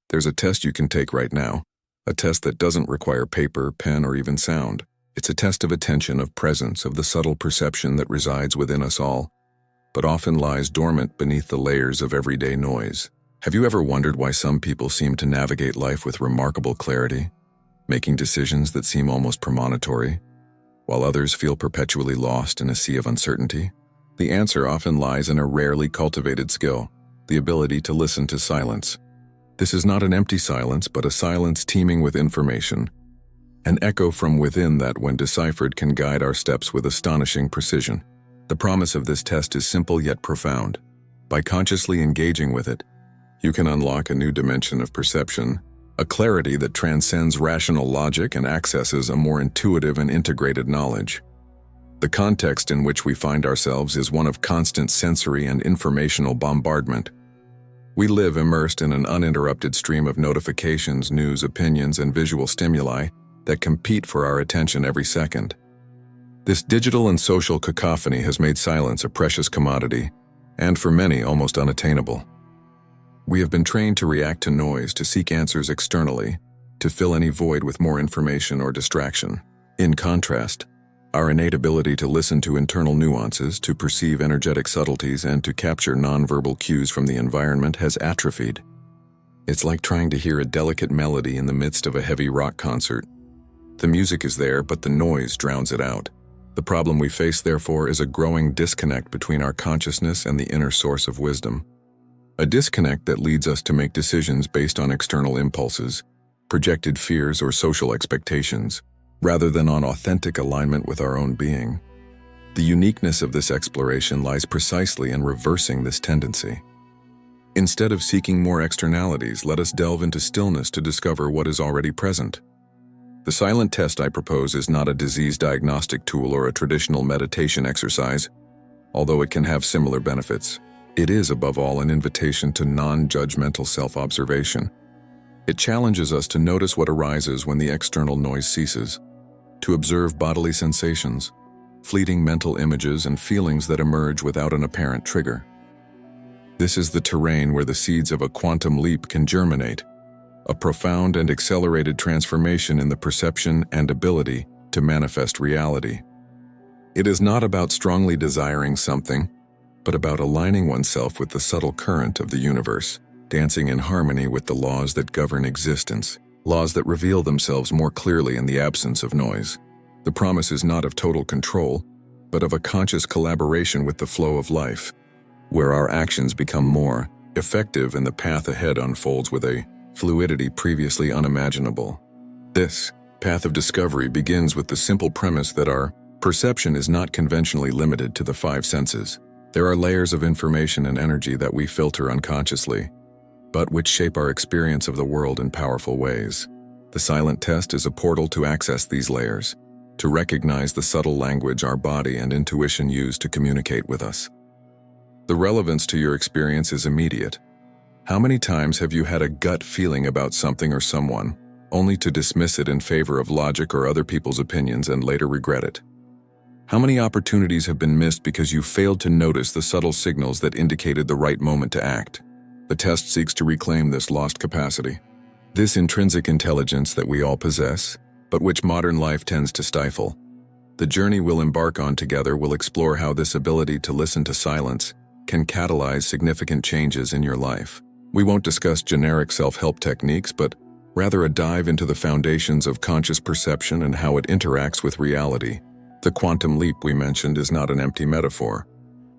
There's a test you can take right now, a test that doesn't require paper, pen, or even sound. It's a test of attention, of presence, of the subtle perception that resides within us all, but often lies dormant beneath the layers of everyday noise. Have you ever wondered why some people seem to navigate life with remarkable clarity, making decisions that seem almost premonitory, while others feel perpetually lost in a sea of uncertainty? The answer often lies in a rarely cultivated skill, the ability to listen to silence. This is not an empty silence, but a silence teeming with information, an echo from within that, when deciphered, can guide our steps with astonishing precision. The promise of this test is simple yet profound. By consciously engaging with it, you can unlock a new dimension of perception, a clarity that transcends rational logic and accesses a more intuitive and integrated knowledge. The context in which we find ourselves is one of constant sensory and informational bombardment. We live immersed in an uninterrupted stream of notifications, news, opinions, and visual stimuli that compete for our attention every second. This digital and social cacophony has made silence a precious commodity, and for many, almost unattainable. We have been trained to react to noise, to seek answers externally, to fill any void with more information or distraction. In contrast, our innate ability to listen to internal nuances, to perceive energetic subtleties, and to capture nonverbal cues from the environment has atrophied. It's like trying to hear a delicate melody in the midst of a heavy rock concert. The music is there, but the noise drowns it out. The problem we face, therefore, is a growing disconnect between our consciousness and the inner source of wisdom. A disconnect that leads us to make decisions based on external impulses, projected fears, or social expectations, rather than on authentic alignment with our own being. The uniqueness of this exploration lies precisely in reversing this tendency. Instead of seeking more externalities, let us delve into stillness to discover what is already present. The silent test I propose is not a disease diagnostic tool or a traditional meditation exercise, although it can have similar benefits. It is, above all, an invitation to non-judgmental self-observation. It challenges us to notice what arises when the external noise ceases, to observe bodily sensations, fleeting mental images, and feelings that emerge without an apparent trigger. This is the terrain where the seeds of a quantum leap can germinate, a profound and accelerated transformation in the perception and ability to manifest reality. It is not about strongly desiring something, but about aligning oneself with the subtle current of the universe, dancing in harmony with the laws that govern existence, laws that reveal themselves more clearly in the absence of noise. The promise is not of total control, but of a conscious collaboration with the flow of life, where our actions become more effective and the path ahead unfolds with a fluidity previously unimaginable. This path of discovery begins with the simple premise that our perception is not conventionally limited to the five senses. There are layers of information and energy that we filter unconsciously, but which shape our experience of the world in powerful ways. The silent test is a portal to access these layers, to recognize the subtle language our body and intuition use to communicate with us. The relevance to your experience is immediate. How many times have you had a gut feeling about something or someone, only to dismiss it in favor of logic or other people's opinions and later regret it? How many opportunities have been missed because you failed to notice the subtle signals that indicated the right moment to act? The test seeks to reclaim this lost capacity, this intrinsic intelligence that we all possess, but which modern life tends to stifle. The journey we'll embark on together will explore how this ability to listen to silence can catalyze significant changes in your life. We won't discuss generic self-help techniques, but rather a dive into the foundations of conscious perception and how it interacts with reality. The quantum leap we mentioned is not an empty metaphor.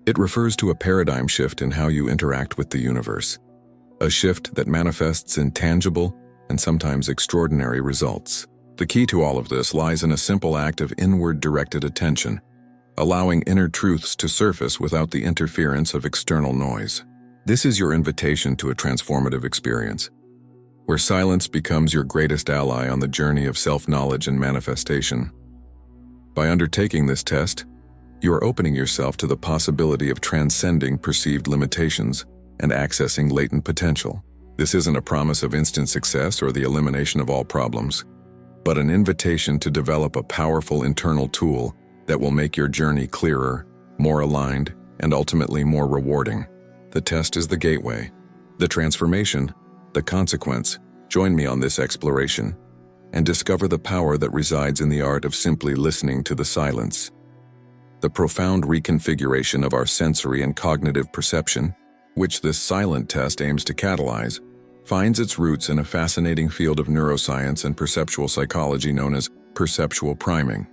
It refers to a paradigm shift in how you interact with the universe, a shift that manifests in tangible and sometimes extraordinary results. The key to all of this lies in a simple act of inward-directed attention, allowing inner truths to surface without the interference of external noise. This is your invitation to a transformative experience, where silence becomes your greatest ally on the journey of self-knowledge and manifestation. By undertaking this test, you are opening yourself to the possibility of transcending perceived limitations and accessing latent potential. This isn't a promise of instant success or the elimination of all problems, but an invitation to develop a powerful internal tool that will make your journey clearer, more aligned, and ultimately more rewarding. The test is the gateway. The transformation, The consequence: join me on this exploration and discover the power that resides in the art of simply listening to the silence. The profound reconfiguration of our sensory and cognitive perception, which this silent test aims to catalyze, finds its roots in a fascinating field of neuroscience and perceptual psychology known as perceptual priming.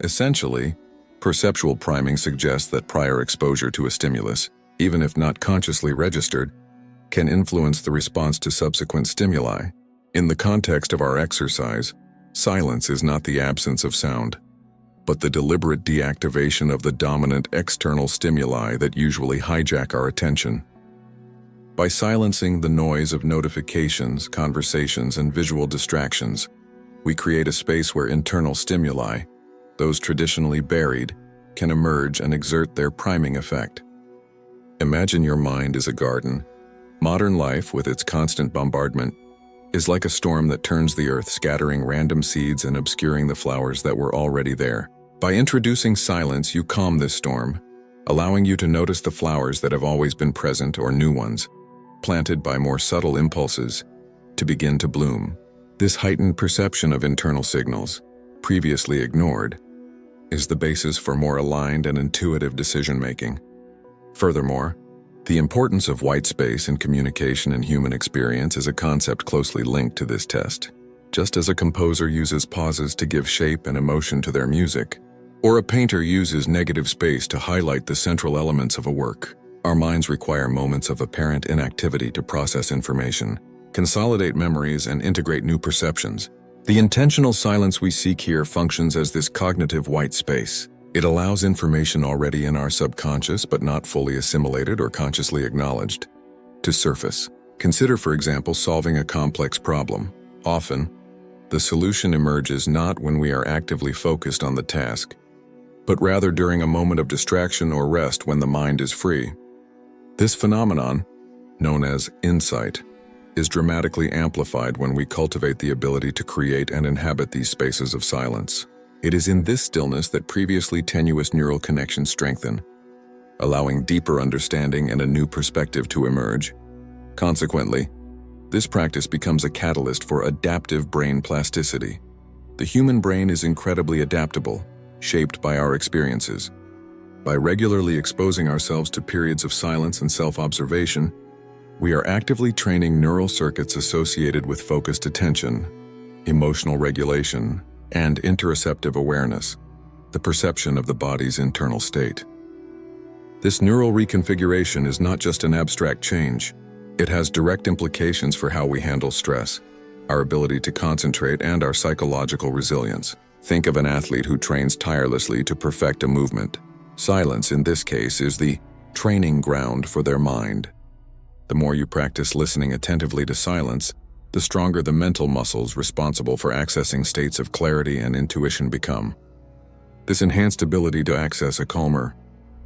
Essentially, perceptual priming suggests that prior exposure to a stimulus, even if not consciously registered, can influence the response to subsequent stimuli. In the context of our exercise, silence is not the absence of sound, but the deliberate deactivation of the dominant external stimuli that usually hijack our attention. By silencing the noise of notifications, conversations, and visual distractions, we create a space where internal stimuli, those traditionally buried, can emerge and exert their priming effect. Imagine your mind as a garden. Modern life, with its constant bombardment, is like a storm that turns the earth, scattering random seeds and obscuring the flowers that were already there. By introducing silence, you calm this storm, allowing you to notice the flowers that have always been present or new ones, planted by more subtle impulses, to begin to bloom. This heightened perception of internal signals, previously ignored, is the basis for more aligned and intuitive decision-making. Furthermore, the importance of white space in communication and human experience is a concept closely linked to this test. Just as a composer uses pauses to give shape and emotion to their music, or a painter uses negative space to highlight the central elements of a work, our minds require moments of apparent inactivity to process information, consolidate memories, and integrate new perceptions. The intentional silence we seek here functions as this cognitive white space. It allows information already in our subconscious but not fully assimilated or consciously acknowledged to surface. Consider, for example, solving a complex problem. Often, the solution emerges not when we are actively focused on the task, but rather during a moment of distraction or rest when the mind is free. This phenomenon, known as insight, is dramatically amplified when we cultivate the ability to create and inhabit these spaces of silence. It is in this stillness that previously tenuous neural connections strengthen, allowing deeper understanding and a new perspective to emerge. Consequently, this practice becomes a catalyst for adaptive brain plasticity. The human brain is incredibly adaptable, shaped by our experiences. By regularly exposing ourselves to periods of silence and self-observation, we are actively training neural circuits associated with focused attention, emotional regulation, and interoceptive awareness, the perception of the body's internal state. This neural reconfiguration is not just an abstract change. It has direct implications for how we handle stress, our ability to concentrate, and our psychological resilience. Think of an athlete who trains tirelessly to perfect a movement. Silence, in this case, is the training ground for their mind. The more you practice listening attentively to silence, the stronger the mental muscles responsible for accessing states of clarity and intuition become. This enhanced ability to access a calmer,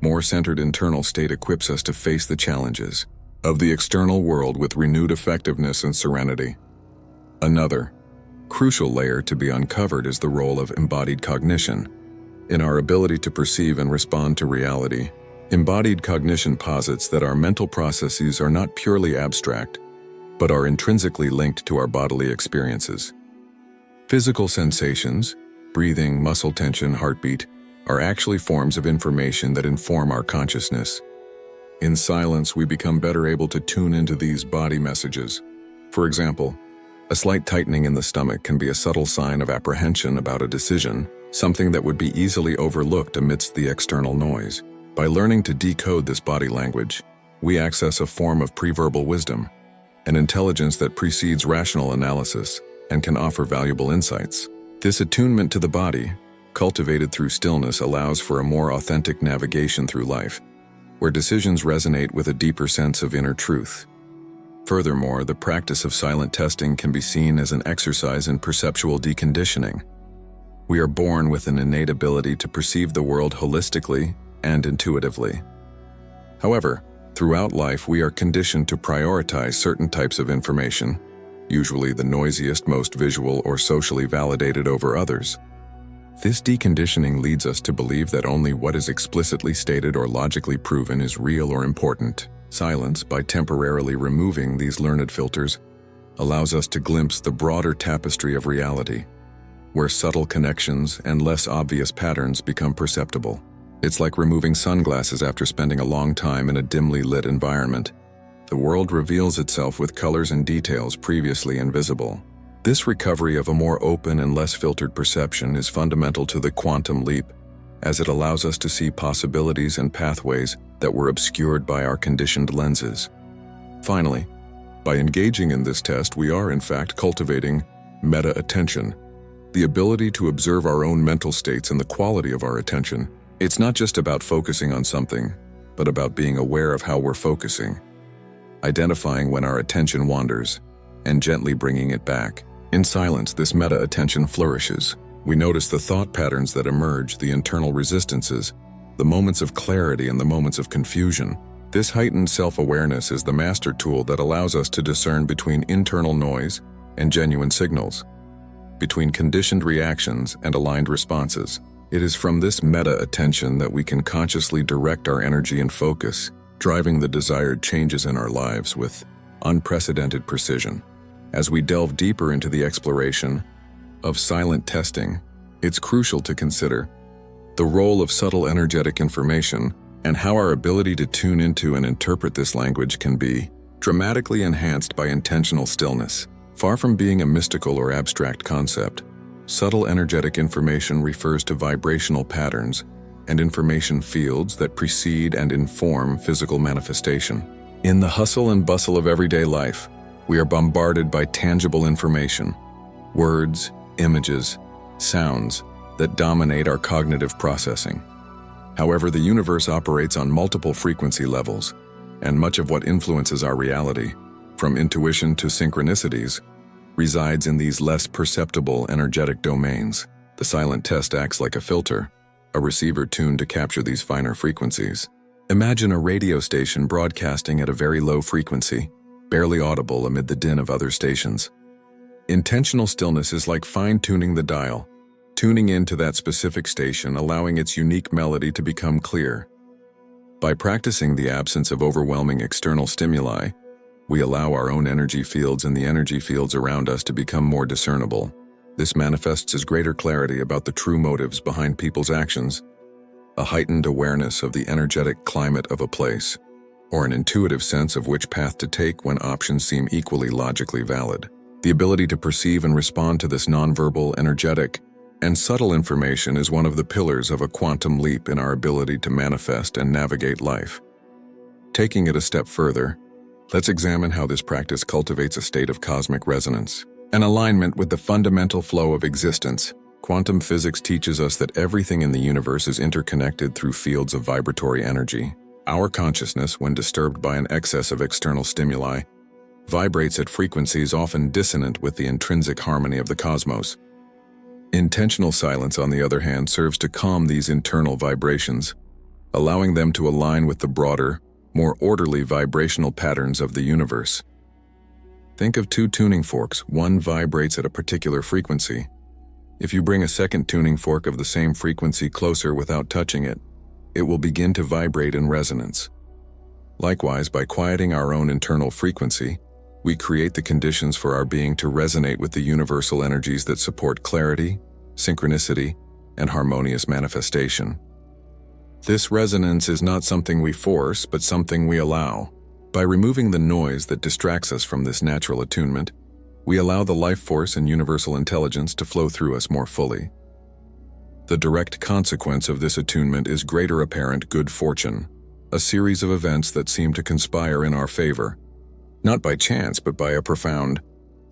more centered internal state equips us to face the challenges of the external world with renewed effectiveness and serenity. Another crucial layer to be uncovered is the role of embodied cognition in our ability to perceive and respond to reality. Embodied cognition posits that our mental processes are not purely abstract, but are intrinsically linked to our bodily experiences. Physical sensations, breathing, muscle tension, heartbeat, are actually forms of information that inform our consciousness. In silence, we become better able to tune into these body messages. For example, a slight tightening in the stomach can be a subtle sign of apprehension about a decision, something that would be easily overlooked amidst the external noise. By learning to decode this body language, we access a form of preverbal wisdom, an intelligence that precedes rational analysis and can offer valuable insights. This attunement to the body, cultivated through stillness, allows for a more authentic navigation through life, where decisions resonate with a deeper sense of inner truth. Furthermore, the practice of silent testing can be seen as an exercise in perceptual deconditioning. We are born with an innate ability to perceive the world holistically and intuitively. However, throughout life, we are conditioned to prioritize certain types of information, usually the noisiest, most visual, or socially validated over others. This deconditioning leads us to believe that only what is explicitly stated or logically proven is real or important. Silence, by temporarily removing these learned filters, allows us to glimpse the broader tapestry of reality, where subtle connections and less obvious patterns become perceptible. It's like removing sunglasses after spending a long time in a dimly lit environment. The world reveals itself with colors and details previously invisible. This recovery of a more open and less filtered perception is fundamental to the quantum leap, as it allows us to see possibilities and pathways that were obscured by our conditioned lenses. Finally, by engaging in this test, we are in fact cultivating meta-attention, the ability to observe our own mental states and the quality of our attention. It's not just about focusing on something, but about being aware of how we're focusing, identifying when our attention wanders, and gently bringing it back. In silence, this meta-attention flourishes. We notice the thought patterns that emerge, the internal resistances, the moments of clarity and the moments of confusion. This heightened self-awareness is the master tool that allows us to discern between internal noise and genuine signals, between conditioned reactions and aligned responses. It is from this meta-attention that we can consciously direct our energy and focus, driving the desired changes in our lives with unprecedented precision. As we delve deeper into the exploration of silent testing, it's crucial to consider the role of subtle energetic information and how our ability to tune into and interpret this language can be dramatically enhanced by intentional stillness. Far from being a mystical or abstract concept, subtle energetic information refers to vibrational patterns and information fields that precede and inform physical manifestation. In the hustle and bustle of everyday life, we are bombarded by tangible information, words, images, sounds that dominate our cognitive processing. However, the universe operates on multiple frequency levels, and much of what influences our reality, from intuition to synchronicities, resides in these less perceptible energetic domains. The silent test acts like a filter, a receiver tuned to capture these finer frequencies. Imagine a radio station broadcasting at a very low frequency, barely audible amid the din of other stations. Intentional stillness is like fine-tuning the dial, tuning into that specific station, allowing its unique melody to become clear. By practicing the absence of overwhelming external stimuli, we allow our own energy fields and the energy fields around us to become more discernible. This manifests as greater clarity about the true motives behind people's actions, a heightened awareness of the energetic climate of a place, or an intuitive sense of which path to take when options seem equally logically valid. The ability to perceive and respond to this nonverbal, energetic, and subtle information is one of the pillars of a quantum leap in our ability to manifest and navigate life. Taking it a step further, let's examine how this practice cultivates a state of cosmic resonance, an alignment with the fundamental flow of existence. Quantum physics teaches us that everything in the universe is interconnected through fields of vibratory energy. Our consciousness, when disturbed by an excess of external stimuli, vibrates at frequencies often dissonant with the intrinsic harmony of the cosmos. Intentional silence, on the other hand, serves to calm these internal vibrations, allowing them to align with the broader, more orderly vibrational patterns of the universe. Think of two tuning forks. One vibrates at a particular frequency. If you bring a second tuning fork of the same frequency closer without touching it, it will begin to vibrate in resonance. Likewise, by quieting our own internal frequency, we create the conditions for our being to resonate with the universal energies that support clarity, synchronicity, and harmonious manifestation. This resonance is not something we force, but something we allow. By removing the noise that distracts us from this natural attunement, we allow the life force and universal intelligence to flow through us more fully. The direct consequence of this attunement is greater apparent good fortune, a series of events that seem to conspire in our favor, not by chance but by a profound,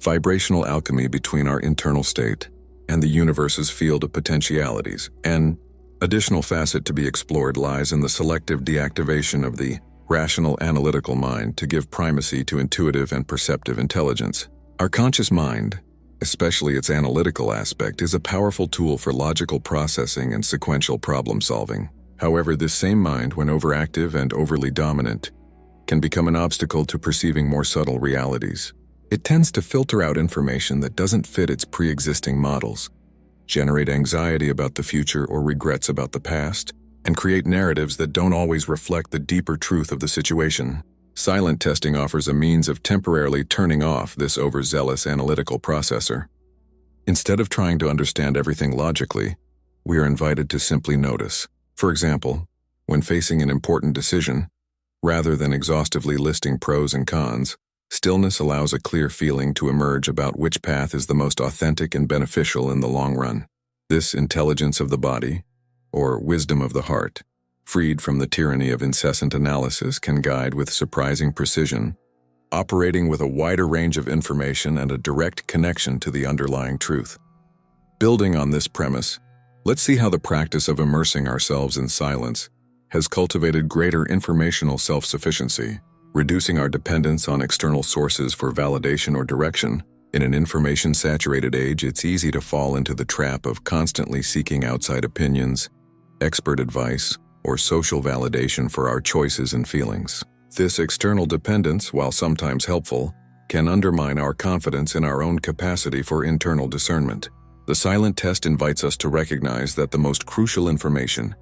vibrational alchemy between our internal state and the universe's field of potentialities. An additional facet to be explored lies in the selective deactivation of the rational analytical mind to give primacy to intuitive and perceptive intelligence. Our conscious mind, especially its analytical aspect, is a powerful tool for logical processing and sequential problem solving. However, this same mind, when overactive and overly dominant, can become an obstacle to perceiving more subtle realities. It tends to filter out information that doesn't fit its pre-existing models, generate anxiety about the future or regrets about the past, and create narratives that don't always reflect the deeper truth of the situation. Silent testing offers a means of temporarily turning off this overzealous analytical processor. Instead of trying to understand everything logically, we are invited to simply notice. For example, when facing an important decision, rather than exhaustively listing pros and cons, stillness allows a clear feeling to emerge about which path is the most authentic and beneficial in the long run. This intelligence of the body, or wisdom of the heart, freed from the tyranny of incessant analysis, can guide with surprising precision, operating with a wider range of information and a direct connection to the underlying truth. Building on this premise, let's see how the practice of immersing ourselves in silence has cultivated greater informational self-sufficiency, reducing our dependence on external sources for validation or direction. In an information-saturated age, it's easy to fall into the trap of constantly seeking outside opinions, expert advice, or social validation for our choices and feelings. This external dependence, while sometimes helpful, can undermine our confidence in our own capacity for internal discernment. The silent test invites us to recognize that the most crucial information,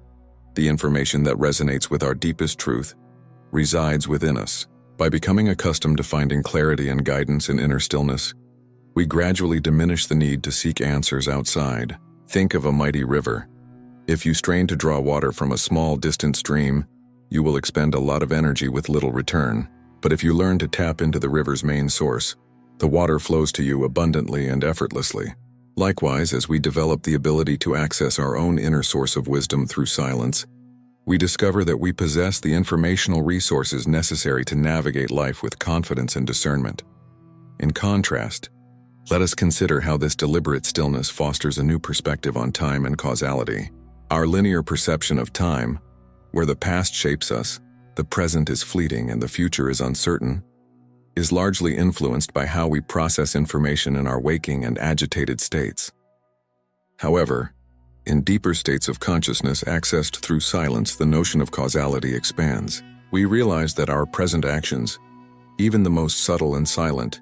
the information that resonates with our deepest truth, resides within us. By becoming accustomed to finding clarity and guidance in inner stillness, we gradually diminish the need to seek answers outside. Think of a mighty river. If you strain to draw water from a small, distant stream, you will expend a lot of energy with little return. But if you learn to tap into the river's main source, the water flows to you abundantly and effortlessly. Likewise, as we develop the ability to access our own inner source of wisdom through silence, we discover that we possess the informational resources necessary to navigate life with confidence and discernment. In contrast, let us consider how this deliberate stillness fosters a new perspective on time and causality. Our linear perception of time, where the past shapes us, the present is fleeting, and the future is uncertain, is largely influenced by how we process information in our waking and agitated states. However, in deeper states of consciousness accessed through silence, the notion of causality expands. We realize that our present actions, even the most subtle and silent,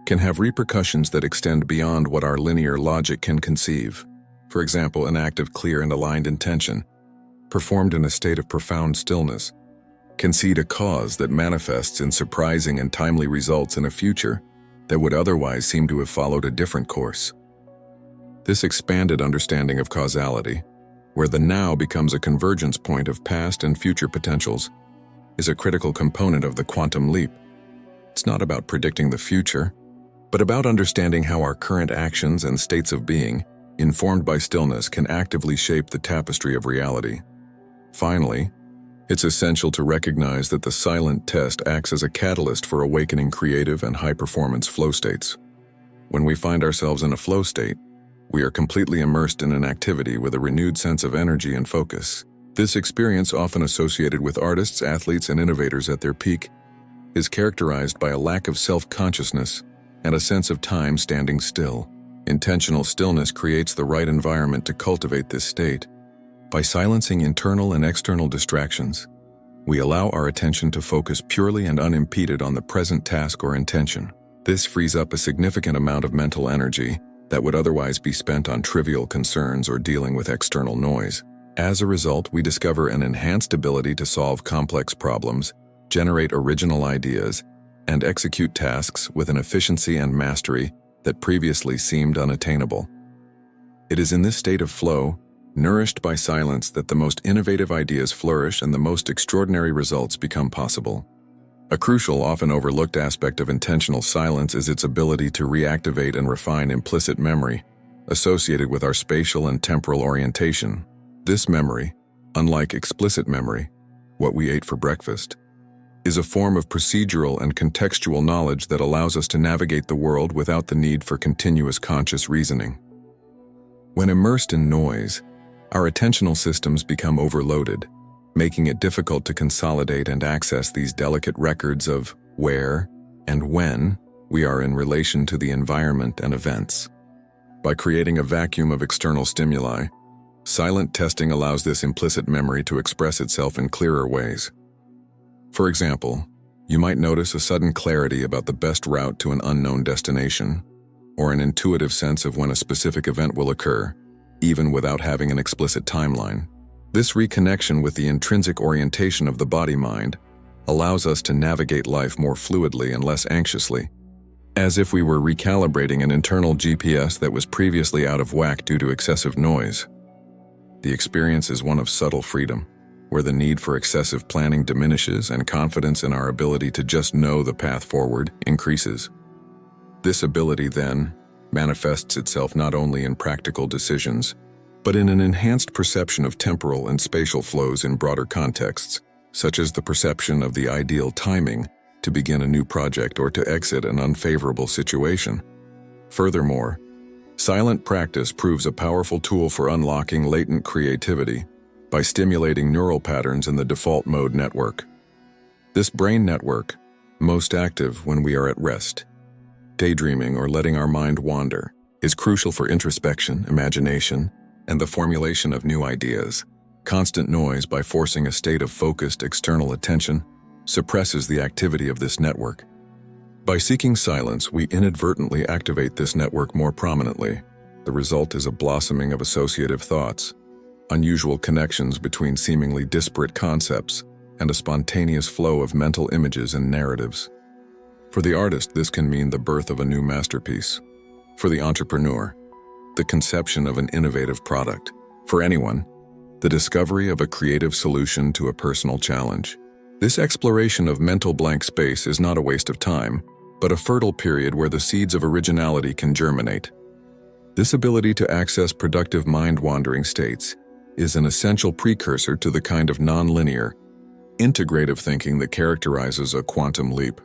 can have repercussions that extend beyond what our linear logic can conceive. For example, an act of clear and aligned intention, performed in a state of profound stillness, can seed a cause that manifests in surprising and timely results in a future that would otherwise seem to have followed a different course. This expanded understanding of causality, where the now becomes a convergence point of past and future potentials, is a critical component of the quantum leap. It's not about predicting the future, but about understanding how our current actions and states of being, informed by stillness, can actively shape the tapestry of reality. Finally, it's essential to recognize that the silent test acts as a catalyst for awakening creative and high-performance flow states. When we find ourselves in a flow state, we are completely immersed in an activity with a renewed sense of energy and focus. This experience, often associated with artists, athletes, and innovators at their peak, is characterized by a lack of self-consciousness and a sense of time standing still. Intentional stillness creates the right environment to cultivate this state. By silencing internal and external distractions, we allow our attention to focus purely and unimpeded on the present task or intention. This frees up a significant amount of mental energy that would otherwise be spent on trivial concerns or dealing with external noise. As a result, we discover an enhanced ability to solve complex problems, generate original ideas, and execute tasks with an efficiency and mastery that previously seemed unattainable. It is in this state of flow, nourished by silence, that the most innovative ideas flourish and the most extraordinary results become possible. A crucial, often overlooked aspect of intentional silence is its ability to reactivate and refine implicit memory, associated with our spatial and temporal orientation. This memory, unlike explicit memory, what we ate for breakfast, is a form of procedural and contextual knowledge that allows us to navigate the world without the need for continuous conscious reasoning. When immersed in noise, our attentional systems become overloaded, making it difficult to consolidate and access these delicate records of where and when we are in relation to the environment and events. By creating a vacuum of external stimuli, silent testing allows this implicit memory to express itself in clearer ways. For example, you might notice a sudden clarity about the best route to an unknown destination, or an intuitive sense of when a specific event will occur, even without having an explicit timeline. This reconnection with the intrinsic orientation of the body-mind, allows us to navigate life more fluidly and less anxiously, as if we were recalibrating an internal GPS that was previously out of whack due to excessive noise. The experience is one of subtle freedom, where the need for excessive planning diminishes and confidence in our ability to just know the path forward increases. This ability, then, manifests itself not only in practical decisions, but in an enhanced perception of temporal and spatial flows in broader contexts, such as the perception of the ideal timing to begin a new project or to exit an unfavorable situation. Furthermore, silent practice proves a powerful tool for unlocking latent creativity by stimulating neural patterns in the default mode network. This brain network, most active when we are at rest, daydreaming or letting our mind wander, is crucial for introspection, imagination, and the formulation of new ideas. Constant noise, by forcing a state of focused external attention, suppresses the activity of this network. By seeking silence, we inadvertently activate this network more prominently. The result is a blossoming of associative thoughts, unusual connections between seemingly disparate concepts, and a spontaneous flow of mental images and narratives. For the artist, this can mean the birth of a new masterpiece. For the entrepreneur, the conception of an innovative product. For anyone, the discovery of a creative solution to a personal challenge. This exploration of mental blank space is not a waste of time, but a fertile period where the seeds of originality can germinate. This ability to access productive mind-wandering states is an essential precursor to the kind of non-linear, integrative thinking that characterizes a quantum leap.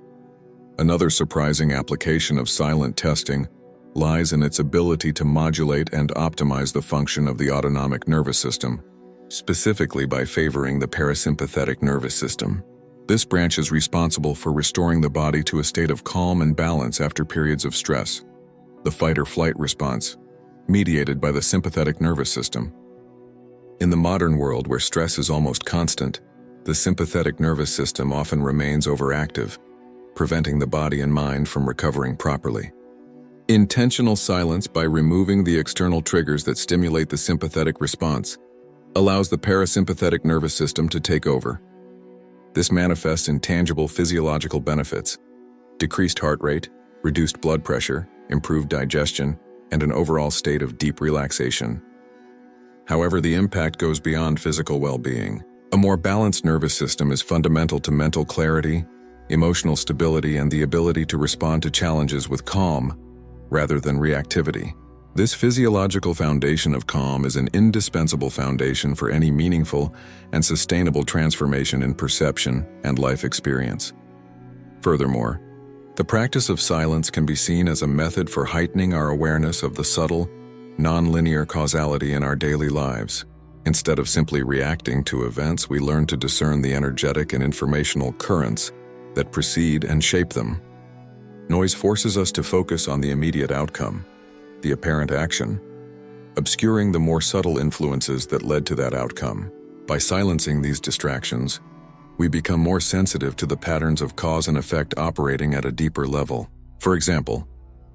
Another surprising application of silent testing lies in its ability to modulate and optimize the function of the autonomic nervous system, specifically by favoring the parasympathetic nervous system. This branch is responsible for restoring the body to a state of calm and balance after periods of stress. The fight-or-flight response, mediated by the sympathetic nervous system. In the modern world, where stress is almost constant, the sympathetic nervous system often remains overactive, preventing the body and mind from recovering properly. Intentional silence, by removing the external triggers that stimulate the sympathetic response, allows the parasympathetic nervous system to take over. This manifests in tangible physiological benefits: decreased heart rate, reduced blood pressure, improved digestion, and an overall state of deep relaxation. However, the impact goes beyond physical well-being. A more balanced nervous system is fundamental to mental clarity, emotional stability, and the ability to respond to challenges with calm rather than reactivity. This physiological foundation of calm is an indispensable foundation for any meaningful and sustainable transformation in perception and life experience. Furthermore, the practice of silence can be seen as a method for heightening our awareness of the subtle, non-linear causality in our daily lives. Instead of simply reacting to events, we learn to discern the energetic and informational currents that precede and shape them. Noise forces us to focus on the immediate outcome, the apparent action, obscuring the more subtle influences that led to that outcome. By silencing these distractions, we become more sensitive to the patterns of cause and effect operating at a deeper level. For example,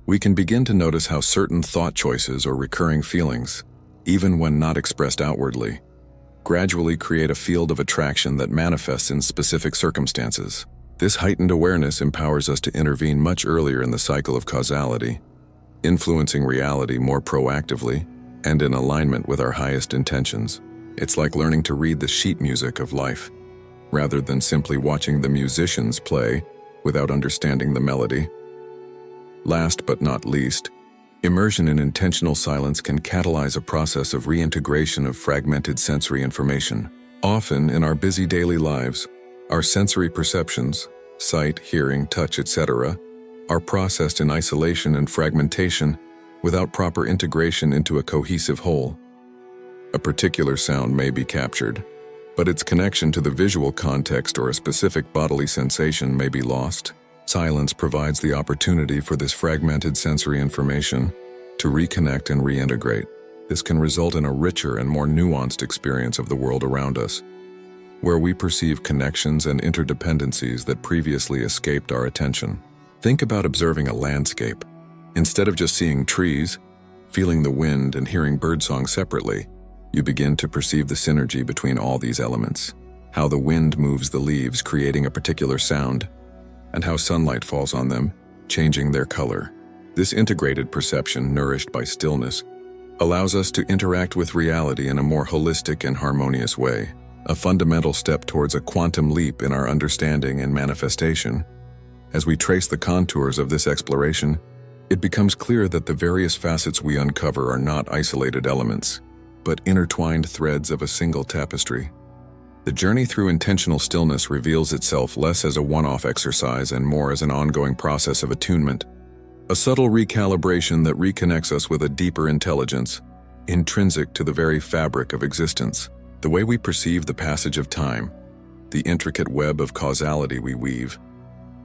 we can begin to notice how certain thought choices or recurring feelings, even when not expressed outwardly, gradually create a field of attraction that manifests in specific circumstances. This heightened awareness empowers us to intervene much earlier in the cycle of causality, influencing reality more proactively and in alignment with our highest intentions. It's like learning to read the sheet music of life, rather than simply watching the musicians play without understanding the melody. Last but not least, immersion in intentional silence can catalyze a process of reintegration of fragmented sensory information. Often, in our busy daily lives, our sensory perceptions, sight, hearing, touch, etc., are processed in isolation and fragmentation without proper integration into a cohesive whole. A particular sound may be captured, but its connection to the visual context or a specific bodily sensation may be lost. Silence provides the opportunity for this fragmented sensory information to reconnect and reintegrate. This can result in a richer and more nuanced experience of the world around us, where we perceive connections and interdependencies that previously escaped our attention. Think about observing a landscape. Instead of just seeing trees, feeling the wind, and hearing birdsong separately, you begin to perceive the synergy between all these elements. how the wind moves the leaves, creating a particular sound, and how sunlight falls on them, changing their color. This integrated perception, nourished by stillness, allows us to interact with reality in a more holistic and harmonious way, a fundamental step towards a quantum leap in our understanding and manifestation. As we trace the contours of this exploration, it becomes clear that the various facets we uncover are not isolated elements, but intertwined threads of a single tapestry. The journey through intentional stillness reveals itself less as a one-off exercise and more as an ongoing process of attunement, a subtle recalibration that reconnects us with a deeper intelligence, intrinsic to the very fabric of existence. The way we perceive the passage of time, the intricate web of causality we weave,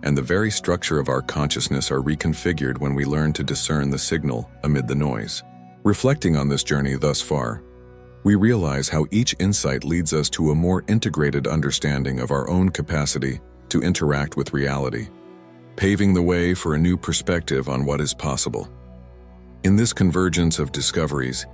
and the very structure of our consciousness are reconfigured when we learn to discern the signal amid the noise. Reflecting on this journey thus far, we realize how each insight leads us to a more integrated understanding of our own capacity to interact with reality, paving the way for a new perspective on what is possible. In this convergence of discoveries,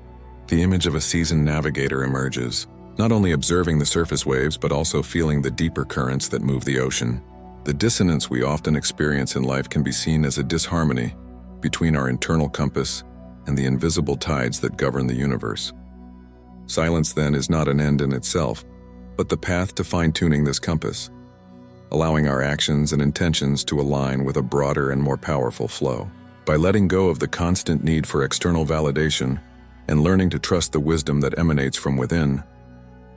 the image of a seasoned navigator emerges, not only observing the surface waves but also feeling the deeper currents that move the ocean. The dissonance we often experience in life can be seen as a disharmony between our internal compass and the invisible tides that govern the universe. Silence, then, is not an end in itself, but the path to fine-tuning this compass, allowing our actions and intentions to align with a broader and more powerful flow. By letting go of the constant need for external validation and learning to trust the wisdom that emanates from within,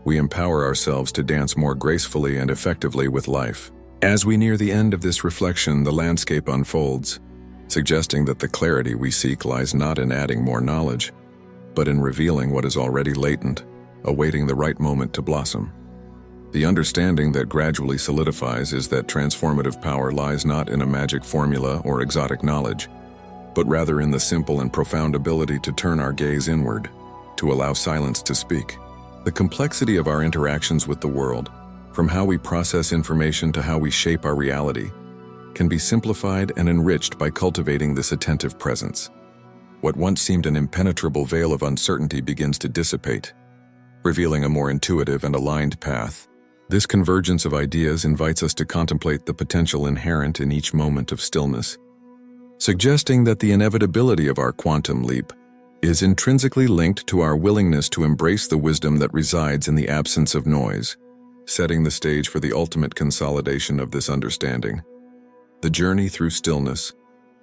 we empower ourselves to dance more gracefully and effectively with life. As we near the end of this reflection, the landscape unfolds, suggesting that the clarity we seek lies not in adding more knowledge, but in revealing what is already latent, awaiting the right moment to blossom. The understanding that gradually solidifies is that transformative power lies not in a magic formula or exotic knowledge, but rather in the simple and profound ability to turn our gaze inward, to allow silence to speak. The complexity of our interactions with the world, from how we process information to how we shape our reality, can be simplified and enriched by cultivating this attentive presence. What once seemed an impenetrable veil of uncertainty begins to dissipate, revealing a more intuitive and aligned path. This convergence of ideas invites us to contemplate the potential inherent in each moment of stillness, suggesting that the inevitability of our quantum leap is intrinsically linked to our willingness to embrace the wisdom that resides in the absence of noise, setting the stage for the ultimate consolidation of this understanding. The journey through stillness,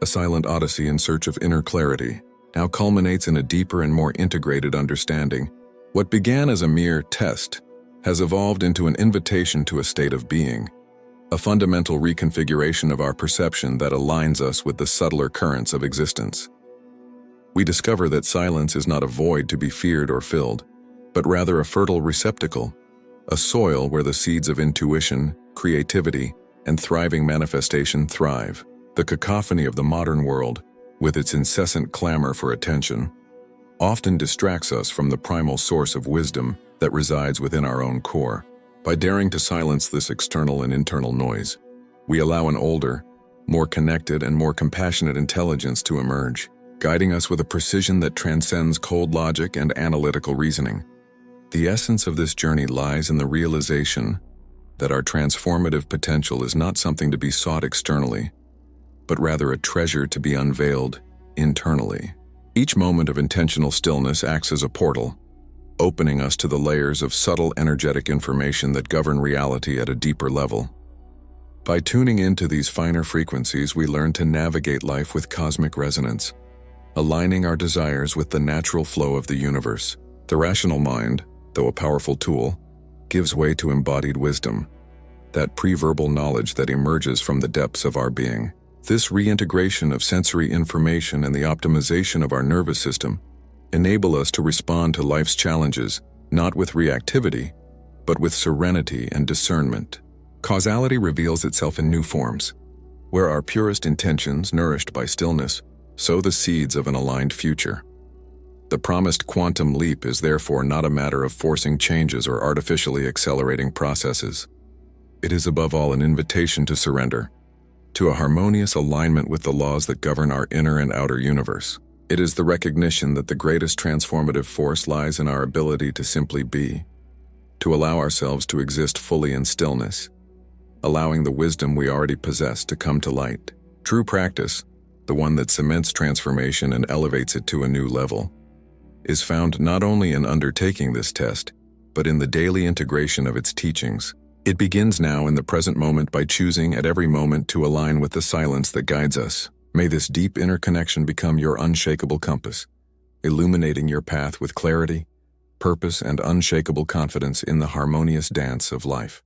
a silent odyssey in search of inner clarity, now culminates in a deeper and more integrated understanding. What began as a mere test has evolved into an invitation to a state of being, a fundamental reconfiguration of our perception that aligns us with the subtler currents of existence. We discover that silence is not a void to be feared or filled, but rather a fertile receptacle, a soil where the seeds of intuition, creativity, and thriving manifestation thrive. The cacophony of the modern world, with its incessant clamor for attention, often distracts us from the primal source of wisdom that resides within our own core. By daring to silence this external and internal noise, we allow an older, more connected and more compassionate intelligence to emerge, guiding us with a precision that transcends cold logic and analytical reasoning. The essence of this journey lies in the realization that our transformative potential is not something to be sought externally, but rather a treasure to be unveiled internally. Each moment of intentional stillness acts as a portal, opening us to the layers of subtle energetic information that govern reality at a deeper level. By tuning into these finer frequencies, we learn to navigate life with cosmic resonance, aligning our desires with the natural flow of the universe. The rational mind, though a powerful tool, gives way to embodied wisdom, that pre-verbal knowledge that emerges from the depths of our being. This reintegration of sensory information and the optimization of our nervous system enable us to respond to life's challenges not with reactivity, but with serenity and discernment. Causality reveals itself in new forms, where our purest intentions, nourished by stillness, sow the seeds of an aligned future. The promised quantum leap is therefore not a matter of forcing changes or artificially accelerating processes. It is above all an invitation to surrender, to a harmonious alignment with the laws that govern our inner and outer universe. It is the recognition that the greatest transformative force lies in our ability to simply be, to allow ourselves to exist fully in stillness, allowing the wisdom we already possess to come to light. True practice, the one that cements transformation and elevates it to a new level, is found not only in undertaking this test, but in the daily integration of its teachings. It begins now in the present moment by choosing at every moment to align with the silence that guides us. May this deep inner connection become your unshakable compass, illuminating your path with clarity, purpose, and unshakable confidence in the harmonious dance of life.